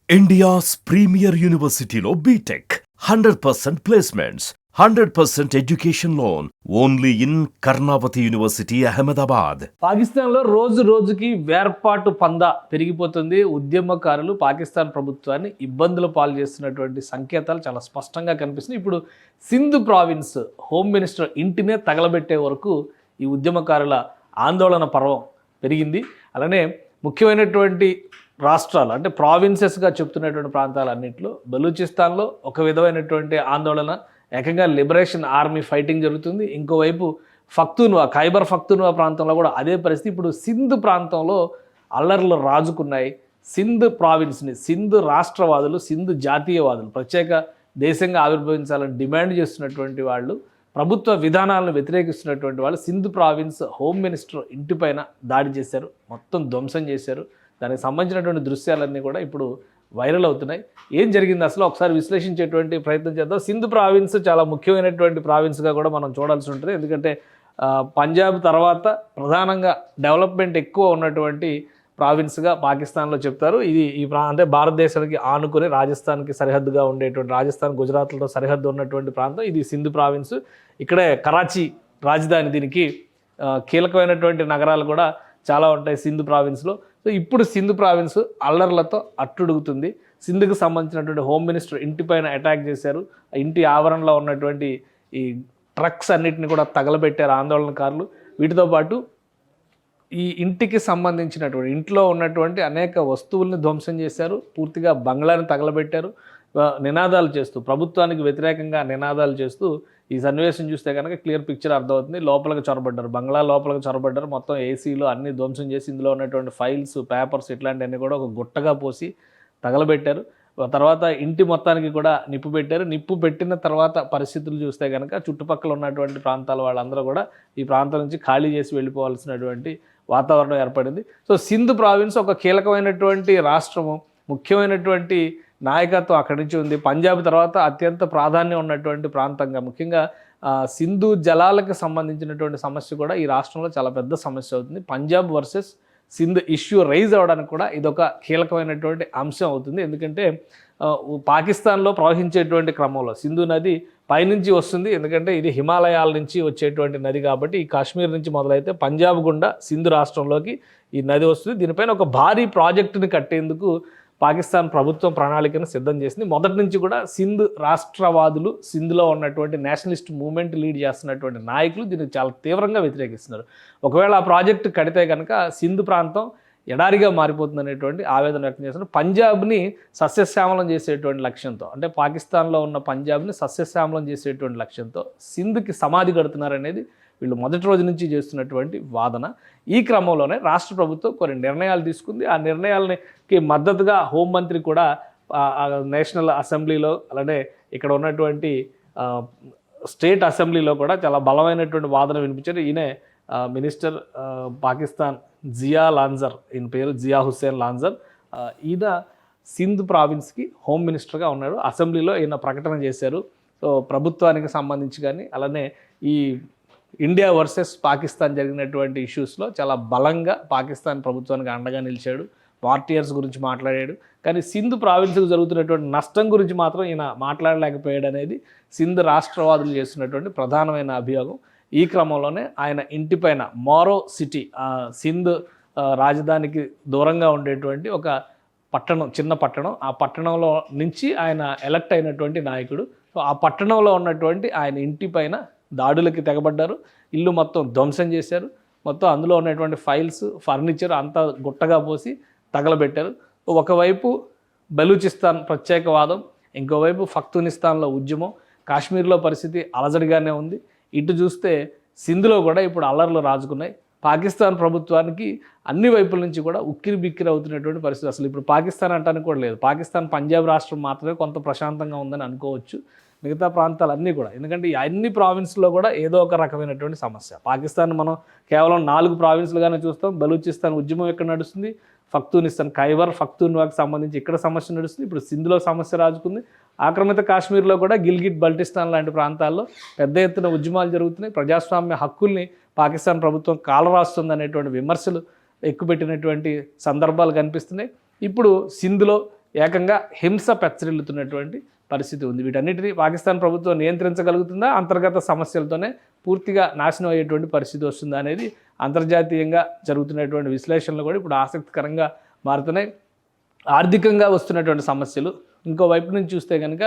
India's premier university lo BTech 100% placements, 100% education loan only in Karnavati University, Ahmedabad. పాకిస్తాన్లో రోజు రోజుకి వేర్పాటు పందా పెరిగిపోతుంది. ఉద్యమకారులు పాకిస్తాన్ ప్రభుత్వాన్ని ఇబ్బందుల పాలు చేస్తున్నటువంటి సంకేతాలు చాలా స్పష్టంగా కనిపిస్తున్నాయి. ఇప్పుడు సింధ్ ప్రావిన్స్ హోమ్ మినిస్టర్ ఇంటినే తగలబెట్టే వరకు ఈ ఉద్యమకారుల ఆందోళన పర్వం పెరిగింది. అలానే ముఖ్యమైనటువంటి రాష్ట్రాలు అంటే ప్రావిన్సెస్గా చెప్తున్నటువంటి ప్రాంతాలన్నింటిలో బలూచిస్తాన్లో ఒక విధమైనటువంటి ఆందోళన, ఏకంగా లిబరేషన్ ఆర్మీ ఫైటింగ్ జరుగుతుంది. ఇంకోవైపు ఫక్తూన్వా, ఖైబర్ ఫక్తూన్వా ప్రాంతంలో కూడా అదే పరిస్థితి. ఇప్పుడు సింధ్ ప్రాంతంలో అల్లర్లు రాజుకున్నాయి. సింధ్ ప్రావిన్స్ని సింధ్ రాష్ట్రవాదులు, సింధ్ జాతీయవాదులు ప్రత్యేక దేశంగా ఆవిర్భవించాలని డిమాండ్ చేస్తున్నటువంటి వాళ్ళు, ప్రభుత్వ విధానాలను వ్యతిరేకిస్తున్నటువంటి వాళ్ళు సింధ్ ప్రావిన్స్ హోమ్ మినిస్టర్ ఇంటిపైన దాడి చేశారు, మొత్తం ధ్వంసం చేశారు. దానికి సంబంధించినటువంటి దృశ్యాలన్నీ కూడా ఇప్పుడు వైరల్ అవుతున్నాయి. ఏం జరిగింది అసలు ఒకసారి విశ్లేషించేటువంటి ప్రయత్నం చేద్దాం. సింధ్ ప్రావిన్స్ చాలా ముఖ్యమైనటువంటి ప్రావిన్స్గా కూడా మనం చూడాల్సి ఉంటుంది. ఎందుకంటే పంజాబ్ తర్వాత ప్రధానంగా డెవలప్మెంట్ ఎక్కువ ఉన్నటువంటి ప్రావిన్స్గా పాకిస్తాన్లో చెప్తారు. ఇది అంటే భారతదేశానికి ఆనుకుని రాజస్థాన్కి సరిహద్దుగా ఉండేటువంటి, రాజస్థాన్ గుజరాత్లతో సరిహద్దు ఉన్నటువంటి ప్రాంతం ఇది సింధ్ ప్రావిన్స్. ఇక్కడే కరాచీ రాజధాని, దీనికి కీలకమైనటువంటి నగరాలు కూడా చాలా ఉంటాయి సింధ్ ప్రావిన్స్లో. సో ఇప్పుడు సింధ్ ప్రావిన్స్ అల్లర్లతో అట్టుడుగుతుంది. సింధ్కి సంబంధించినటువంటి హోమ్ మినిస్టర్ ఇంటిపైన అటాక్ చేశారు. ఇంటి ఆవరణలో ఉన్నటువంటి ఈ ట్రక్స్ అన్నిటిని కూడా తగలబెట్టారు ఆందోళనకారులు. వీటితో పాటు ఈ ఇంటికి సంబంధించినటువంటి ఇంట్లో ఉన్నటువంటి అనేక వస్తువుల్ని ధ్వంసం చేశారు. పూర్తిగా బంగ్లాని తగలబెట్టారు. నినాదాలు చేస్తూ, ప్రభుత్వానికి వ్యతిరేకంగా నినాదాలు చేస్తూ ఈ సన్నివేశం చూస్తే కనుక క్లియర్ పిక్చర్ అర్థమవుతుంది. లోపలికి చొరబడ్డారు, బంగ్లా లోపలికి చొరబడ్డారు. మొత్తం ఏసీలు అన్నీ ధ్వంసం చేసి ఇందులో ఉన్నటువంటి ఫైల్స్, పేపర్స్ ఇట్లాంటివన్నీ కూడా ఒక గుట్టగా పోసి తగలబెట్టారు. తర్వాత ఇంటి మొత్తానికి కూడా నిప్పు పెట్టారు. నిప్పు పెట్టిన తర్వాత పరిస్థితులు చూస్తే కనుక చుట్టుపక్కల ఉన్నటువంటి ప్రాంతాల వాళ్ళందరూ కూడా ఈ ప్రాంతం నుంచి ఖాళీ చేసి వెళ్ళిపోవాల్సినటువంటి వాతావరణం ఏర్పడింది. సో సింధ్ ప్రావిన్స్ ఒక కీలకమైనటువంటి రాష్ట్రము, ముఖ్యమైనటువంటి నాయకత్వం అక్కడి నుంచి ఉంది. పంజాబ్ తర్వాత అత్యంత ప్రాధాన్యం ఉన్నటువంటి ప్రాంతంగా, ముఖ్యంగా సింధు జలాలకు సంబంధించినటువంటి సమస్య కూడా ఈ రాష్ట్రంలో చాలా పెద్ద సమస్య అవుతుంది. Punjab versus Sindh issue rise అవ్వడానికి కూడా ఇదొక కీలకమైనటువంటి అంశం అవుతుంది. ఎందుకంటే పాకిస్తాన్లో ప్రవహించేటువంటి క్రమంలో సింధు నది పైనుంచి వస్తుంది. ఎందుకంటే ఇది హిమాలయాల నుంచి వచ్చేటువంటి నది కాబట్టి ఈ కాశ్మీర్ నుంచి మొదలైతే పంజాబ్ గుండా సింధు రాష్ట్రంలోకి ఈ నది వస్తుంది. దీనిపైన ఒక భారీ ప్రాజెక్టుని కట్టేందుకు పాకిస్తాన్ ప్రభుత్వం ప్రణాళికను సిద్ధం చేసింది. మొదటి నుంచి కూడా సింధ్ రాష్ట్రవాదులు, సింధ్లో ఉన్నటువంటి నేషనలిస్ట్ మూవ్మెంట్ లీడ్ చేస్తున్నటువంటి నాయకులు దీన్ని చాలా తీవ్రంగా వ్యతిరేకిస్తున్నారు. ఒకవేళ ఆ ప్రాజెక్టు కడితే కనుక సింధ్ ప్రాంతం ఎడారిగా మారిపోతుందనేటువంటి ఆవేదన వ్యక్తం చేస్తున్నారు. పంజాబ్ని సస్యశ్యామలం చేసేటువంటి లక్ష్యంతో, అంటే పాకిస్తాన్లో ఉన్న పంజాబ్ని సస్యశ్యామలం చేసేటువంటి లక్ష్యంతో సింధ్కి సమాధి కడుతున్నారనేది వీళ్ళు మొదటి రోజు నుంచి చేస్తున్నటువంటి వాదన. ఈ క్రమంలోనే రాష్ట్ర ప్రభుత్వం కొన్ని నిర్ణయాలు తీసుకుంది. ఆ నిర్ణయాలకి మద్దతుగా హోంమంత్రి కూడా నేషనల్ అసెంబ్లీలో, అలానే ఇక్కడ ఉన్నటువంటి స్టేట్ అసెంబ్లీలో కూడా చాలా బలమైనటువంటి వాదన వినిపించారు. ఈయనే మినిస్టర్ పాకిస్తాన్ జియా లాంజర్, ఈయన పేరు జియా హుస్సేన్ లాంజర్. ఈయన సింధ్ ప్రావిన్స్కి హోమ్ మినిస్టర్గా ఉన్నాడు. అసెంబ్లీలో ఈయన ప్రకటన చేశారు. సో ప్రభుత్వానికి సంబంధించి కానీ, అలానే ఈ ఇండియా వర్సెస్ పాకిస్తాన్ జరిగినటువంటి ఇష్యూస్లో చాలా బలంగా పాకిస్తాన్ ప్రభుత్వానికి అండగా నిలిచాడు. మార్టియర్స్ గురించి మాట్లాడాడు. కానీ సింధ్ ప్రావిన్స్కి జరుగుతున్నటువంటి నష్టం గురించి మాత్రం ఈయన మాట్లాడలేకపోయాడు అనేది సింధ్ రాష్ట్రవాదులు చేస్తున్నటువంటి ప్రధానమైన అభియోగం. ఈ క్రమంలోనే ఆయన ఇంటిపైన మోరో సిటీ, సింధ్ రాజధానికి దూరంగా ఉండేటువంటి ఒక పట్టణం, చిన్న పట్టణం, ఆ పట్టణంలో నుంచి ఆయన ఎలక్ట్ అయినటువంటి నాయకుడు. సో ఆ పట్టణంలో ఉన్నటువంటి ఆయన ఇంటిపైన దాడులకి తెగబడ్డారు. ఇల్లు మొత్తం ధ్వంసం చేశారు. మొత్తం అందులో ఉన్నటువంటి ఫైల్స్, ఫర్నిచర్ అంతా గుట్టగా పోసి తగలబెట్టారు. ఒకవైపు బలూచిస్తాన్ ప్రత్యేకవాదం, ఇంకోవైపు ఫక్తునిస్తాన్లో ఉద్యమం, కాశ్మీర్లో పరిస్థితి అలజడిగానే ఉంది. ఇటు చూస్తే సింధ్లో కూడా ఇప్పుడు అల్లర్లు రాజుకున్నాయి. పాకిస్తాన్ ప్రభుత్వానికి అన్ని వైపుల నుంచి కూడా ఉక్కిరి బిక్కిరి అవుతున్నటువంటి పరిస్థితి. అసలు ఇప్పుడు పాకిస్తాన్ అంటానికి కూడా లేదు. పాకిస్తాన్ పంజాబ్ రాష్ట్రం మాత్రమే కొంత ప్రశాంతంగా ఉందని అనుకోవచ్చు. మిగతా ప్రాంతాలన్నీ కూడా, ఎందుకంటే ఈ అన్ని ప్రావిన్స్లో కూడా ఏదో ఒక రకమైనటువంటి సమస్య. పాకిస్తాన్ మనం కేవలం 4 ప్రావిన్స్లుగానే చూస్తాం. బలూచిస్తాన్ ఉద్యమం ఎక్కడ నడుస్తుంది, ఫక్తూనిస్తాన్, ఖైబర్ పఖ్తూన్వాకి సంబంధించి ఇక్కడ సమస్య నడుస్తుంది. ఇప్పుడు సింధ్లో సమస్య రాజుకుంది. ఆక్రమిత కాశ్మీర్లో కూడా గిల్గిట్ బల్టిస్తాన్ లాంటి ప్రాంతాల్లో పెద్ద ఎత్తున ఉద్యమాలు జరుగుతున్నాయి. ప్రజాస్వామ్య హక్కుల్ని పాకిస్తాన్ ప్రభుత్వం కాలరాస్తుంది అనేటువంటి విమర్శలు ఎక్కుపెట్టినటువంటి సందర్భాలు కనిపిస్తున్నాయి. ఇప్పుడు సింధ్లో ఏకంగా హింస పెచ్చరిల్లుతున్నటువంటి పరిస్థితి ఉంది. వీటన్నిటిని పాకిస్తాన్ ప్రభుత్వం నియంత్రించగలుగుతుందా, అంతర్గత సమస్యలతోనే పూర్తిగా నాశనం అయ్యేటువంటి పరిస్థితి వస్తుందా అనేది అంతర్జాతీయంగా జరుగుతున్నటువంటి విశ్లేషణలు కూడా ఇప్పుడు ఆసక్తికరంగా మారుతున్నాయి. ఆర్థికంగా వస్తున్నటువంటి సమస్యలు ఇంకోవైపు నుంచి చూస్తే కనుక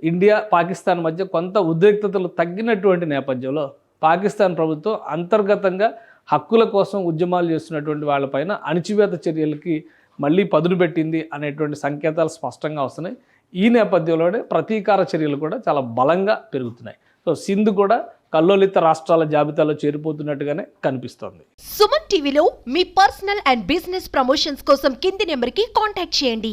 ఇండియా పాకిస్తాన్ మధ్య కొంత ఉద్రిక్తతలు తగ్గినటువంటి నేపథ్యంలో పాకిస్తాన్ ప్రభుత్వం అంతర్గతంగా హక్కుల కోసం ఉద్యమాలు చేస్తున్నటువంటి వాళ్ళపైన అణిచివేత చర్యలకి మళ్ళీ పదును పెట్టింది అనేటువంటి సంకేతాలు స్పష్టంగా వస్తున్నాయి. ఈ నేపథ్యంలోనే ప్రతీకార చర్యలు కూడా చాలా బలంగా పెరుగుతున్నాయి. సో సింధ్ కూడా కల్లోలిత రాష్ట్రాల జాబితాలో చేరిపోతున్నట్టుగానే కనిపిస్తోంది. సుమన్ టీవీలో మీ పర్సనల్ అండ్ బిజినెస్ ప్రమోషన్స్ కోసం కింది నెంబర్కి కాంటాక్ట్ చేయండి.